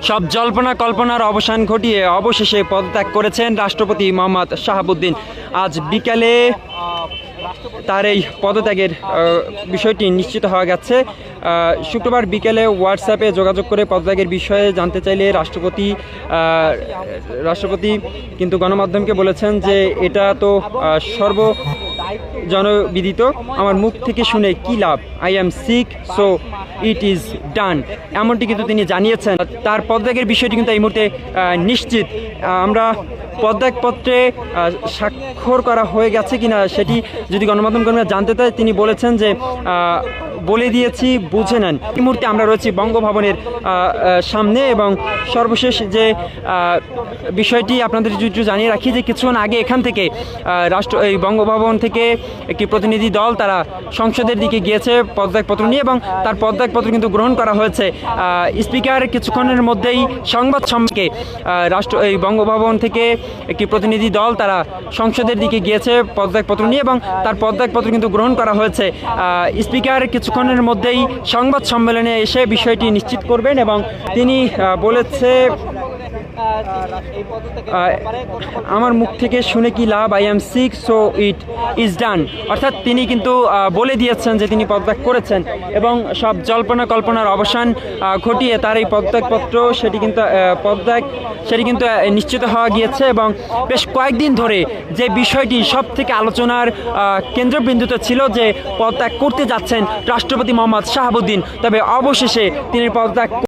সব জল্পনা কল্পনার অবসান ঘটিয়ে অবশেষে পদত্যাগ করেছেন রাষ্ট্রপতি মোহাম্মদ শাহাবুদ্দিন। আজ বিকালে তার এই পদত্যাগের বিষয়টি নিশ্চিত হওয়া গেছে। শুক্রবার বিকেলে হোয়াটসঅ্যাপে যোগাযোগ করে পদত্যাগের বিষয়ে জানতে চাইলে রাষ্ট্রপতি কিন্তু গণমাধ্যমকে বলেছেন যে এটা তো জনবিদিত, আমার মুখ থেকে শুনে কি লাভ, I am sick so it is done, এমনটি কিন্তু তিনি জানিয়েছেন। তার পদত্যাগের বিষয়টি কিন্তু এই মুহূর্তে নিশ্চিত। আমরা পদত্যাগপত্রে স্বাক্ষর করা হয়ে গেছে কিনা সেটি যদি গণমাধ্যম কর্মীরা জানতে চায়, তিনি বলেছেন যে বলে দিয়েছি, বুঝে নেন। এই মুহূর্তে আমরা রয়েছি বঙ্গভবনের সামনে এবং সর্বশেষ যে বিষয়টি আপনাদের একটু জানিয়ে রাখি যে কিছুক্ষণ আগে এখান থেকে এই বঙ্গভবন থেকে একটি প্রতিনিধি দল তারা সংসদের দিকে গিয়েছে পদত্যাগপত্র নিয়ে এবং তার পদত্যাগপত্র কিন্তু গ্রহণ করা হয়েছে। স্পিকার কিছুক্ষণের মধ্যেই সংবাদ সম্মেলনে এই বঙ্গভবন থেকে একটি প্রতিনিধি দল তারা সংসদের দিকে গিয়েছে পদত্যাগপত্র নিয়ে এবং তার পদত্যাগপত্র কিন্তু গ্রহণ করা হয়েছে। স্পিকার কিছুক্ষণের মধ্যেই সংবাদ সম্মেলনে এসে বিষয়টি নিশ্চিত করবেন এবং তিনি বলেছে আমার মুখ থেকে শুনে কি লাভ, I am sick so it is done. অর্থাৎ তিনি কিন্তু বলে দিয়েছেন যে তিনি পদত্যাগ করেছেন এবং সব জল্পনা কল্পনার অবসান ঘটিয়ে তার এই পদত্যাগপত্র সেটি কিন্তু নিশ্চিত হওয়া গিয়েছে এবং বেশ কয়েকদিন ধরে যে বিষয়টি সব থেকে আলোচনার কেন্দ্রবিন্দুতে ছিল যে পদত্যাগ করতে যাচ্ছেন রাষ্ট্রপতি মোহাম্মদ শাহাবুদ্দিন, তবে অবশেষে তিনি পদত্যাগ